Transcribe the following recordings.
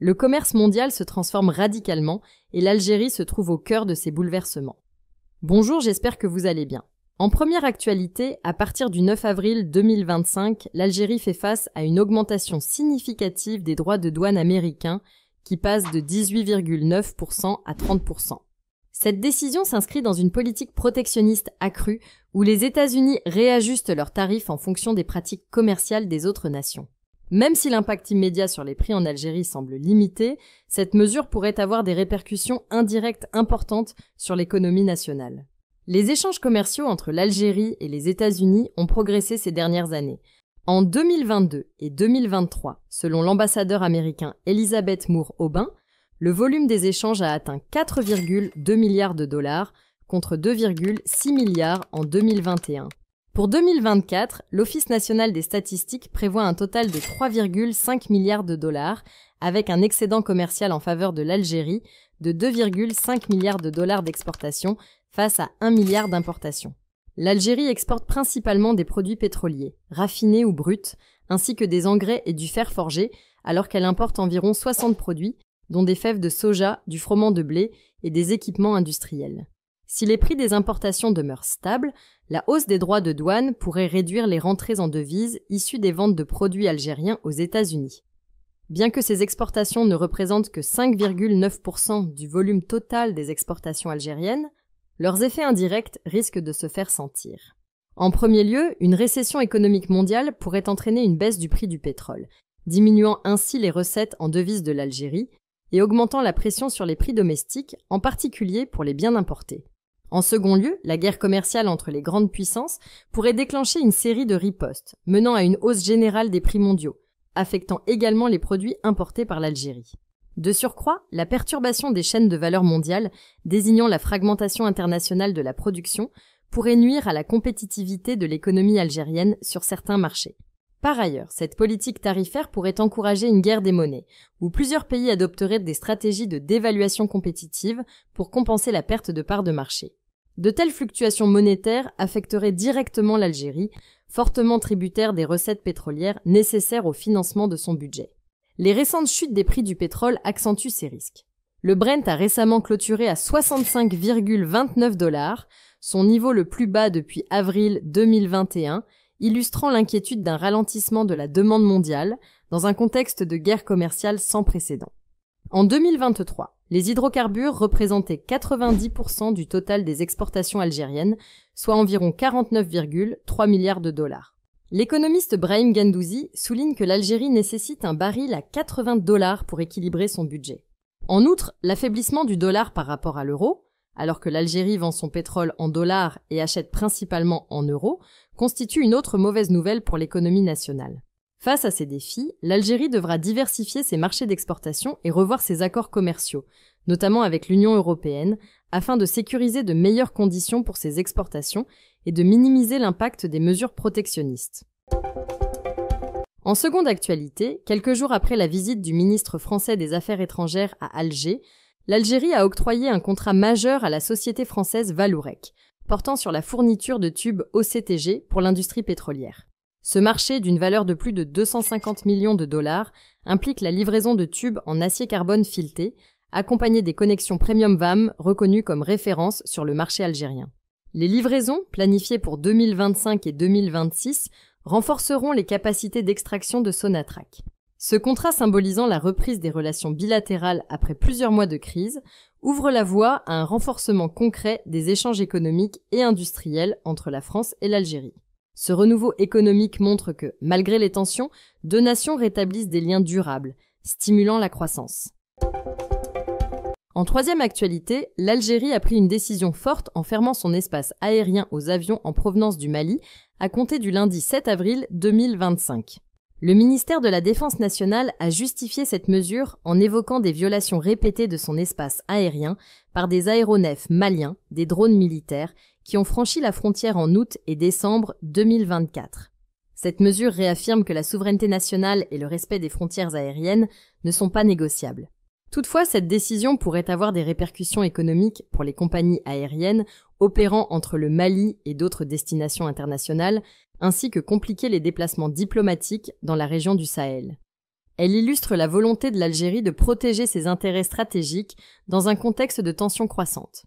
Le commerce mondial se transforme radicalement et l'Algérie se trouve au cœur de ces bouleversements. Bonjour, j'espère que vous allez bien. En première actualité, à partir du 9 avril 2025, l'Algérie fait face à une augmentation significative des droits de douane américains qui passent de 18,9% à 30%. Cette décision s'inscrit dans une politique protectionniste accrue où les États-Unis réajustent leurs tarifs en fonction des pratiques commerciales des autres nations. Même si l'impact immédiat sur les prix en Algérie semble limité, cette mesure pourrait avoir des répercussions indirectes importantes sur l'économie nationale. Les échanges commerciaux entre l'Algérie et les États-Unis ont progressé ces dernières années. En 2022 et 2023, selon l'ambassadeur américain Elizabeth Moore-Aubin, le volume des échanges a atteint 4,2 milliards de dollars contre 2,6 milliards en 2021. Pour 2024, l'Office national des statistiques prévoit un total de 3,5 milliards de dollars avec un excédent commercial en faveur de l'Algérie de 2,5 milliards de dollars d'exportation face à 1 milliard d'importation. L'Algérie exporte principalement des produits pétroliers, raffinés ou bruts, ainsi que des engrais et du fer forgé, alors qu'elle importe environ 60 produits, dont des fèves de soja, du froment de blé et des équipements industriels. Si les prix des importations demeurent stables, la hausse des droits de douane pourrait réduire les rentrées en devises issues des ventes de produits algériens aux États-Unis. Bien que ces exportations ne représentent que 5,9% du volume total des exportations algériennes, leurs effets indirects risquent de se faire sentir. En premier lieu, une récession économique mondiale pourrait entraîner une baisse du prix du pétrole, diminuant ainsi les recettes en devises de l'Algérie et augmentant la pression sur les prix domestiques, en particulier pour les biens importés. En second lieu, la guerre commerciale entre les grandes puissances pourrait déclencher une série de ripostes, menant à une hausse générale des prix mondiaux, affectant également les produits importés par l'Algérie. De surcroît, la perturbation des chaînes de valeur mondiales, désignant la fragmentation internationale de la production, pourrait nuire à la compétitivité de l'économie algérienne sur certains marchés. Par ailleurs, cette politique tarifaire pourrait encourager une guerre des monnaies, où plusieurs pays adopteraient des stratégies de dévaluation compétitive pour compenser la perte de parts de marché. De telles fluctuations monétaires affecteraient directement l'Algérie, fortement tributaire des recettes pétrolières nécessaires au financement de son budget. Les récentes chutes des prix du pétrole accentuent ces risques. Le Brent a récemment clôturé à 65,29 $, son niveau le plus bas depuis avril 2021, illustrant l'inquiétude d'un ralentissement de la demande mondiale dans un contexte de guerre commerciale sans précédent. En 2023, les hydrocarbures représentaient 90% du total des exportations algériennes, soit environ 49,3 milliards de dollars. L'économiste Brahim Gandouzi souligne que l'Algérie nécessite un baril à 80 $ pour équilibrer son budget. En outre, l'affaiblissement du dollar par rapport à l'euro, alors que l'Algérie vend son pétrole en dollars et achète principalement en euros, constitue une autre mauvaise nouvelle pour l'économie nationale. Face à ces défis, l'Algérie devra diversifier ses marchés d'exportation et revoir ses accords commerciaux, notamment avec l'Union européenne, afin de sécuriser de meilleures conditions pour ses exportations et de minimiser l'impact des mesures protectionnistes. En seconde actualité, quelques jours après la visite du ministre français des Affaires étrangères à Alger, l'Algérie a octroyé un contrat majeur à la société française Vallourec, portant sur la fourniture de tubes OCTG pour l'industrie pétrolière. Ce marché, d'une valeur de plus de 250 millions de dollars, implique la livraison de tubes en acier carbone fileté, accompagnés des connexions Premium VAM reconnues comme référence sur le marché algérien. Les livraisons, planifiées pour 2025 et 2026, renforceront les capacités d'extraction de Sonatrach. Ce contrat symbolisant la reprise des relations bilatérales après plusieurs mois de crise ouvre la voie à un renforcement concret des échanges économiques et industriels entre la France et l'Algérie. Ce renouveau économique montre que, malgré les tensions, deux nations rétablissent des liens durables, stimulant la croissance. En troisième actualité, l'Algérie a pris une décision forte en fermant son espace aérien aux avions en provenance du Mali à compter du lundi 7 avril 2025. Le ministère de la Défense nationale a justifié cette mesure en évoquant des violations répétées de son espace aérien par des aéronefs maliens, des drones militaires, qui ont franchi la frontière en août et décembre 2024. Cette mesure réaffirme que la souveraineté nationale et le respect des frontières aériennes ne sont pas négociables. Toutefois, cette décision pourrait avoir des répercussions économiques pour les compagnies aériennes opérant entre le Mali et d'autres destinations internationales, ainsi que compliquer les déplacements diplomatiques dans la région du Sahel. Elle illustre la volonté de l'Algérie de protéger ses intérêts stratégiques dans un contexte de tensions croissantes.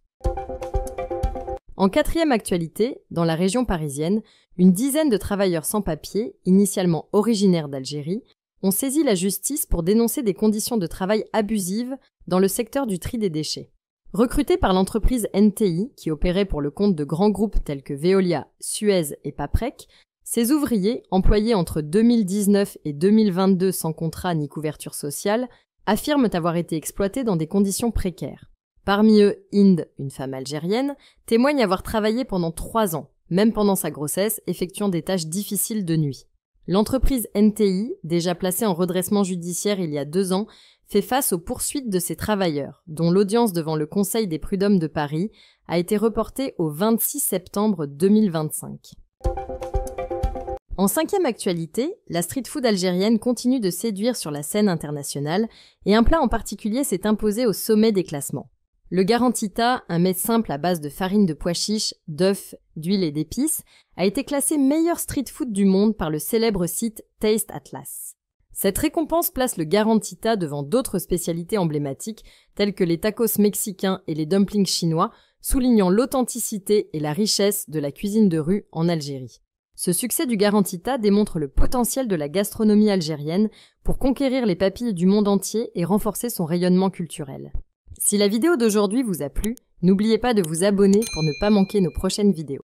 En quatrième actualité, dans la région parisienne, une dizaine de travailleurs sans papier, initialement originaires d'Algérie, ont saisi la justice pour dénoncer des conditions de travail abusives dans le secteur du tri des déchets. Recrutés par l'entreprise NTI, qui opérait pour le compte de grands groupes tels que Veolia, Suez et Paprec, ces ouvriers, employés entre 2019 et 2022 sans contrat ni couverture sociale, affirment avoir été exploités dans des conditions précaires. Parmi eux, Inde, une femme algérienne, témoigne avoir travaillé pendant 3 ans, même pendant sa grossesse, effectuant des tâches difficiles de nuit. L'entreprise NTI, déjà placée en redressement judiciaire il y a 2 ans, fait face aux poursuites de ces travailleurs, dont l'audience devant le Conseil des prud'hommes de Paris a été reportée au 26 septembre 2025. En cinquième actualité, la street food algérienne continue de séduire sur la scène internationale et un plat en particulier s'est imposé au sommet des classements. Le garantita, un mets simple à base de farine de pois chiches, d'œufs, d'huile et d'épices, a été classé meilleur street food du monde par le célèbre site Taste Atlas. Cette récompense place le garantita devant d'autres spécialités emblématiques telles que les tacos mexicains et les dumplings chinois, soulignant l'authenticité et la richesse de la cuisine de rue en Algérie. Ce succès du garantita démontre le potentiel de la gastronomie algérienne pour conquérir les papilles du monde entier et renforcer son rayonnement culturel. Si la vidéo d'aujourd'hui vous a plu, n'oubliez pas de vous abonner pour ne pas manquer nos prochaines vidéos.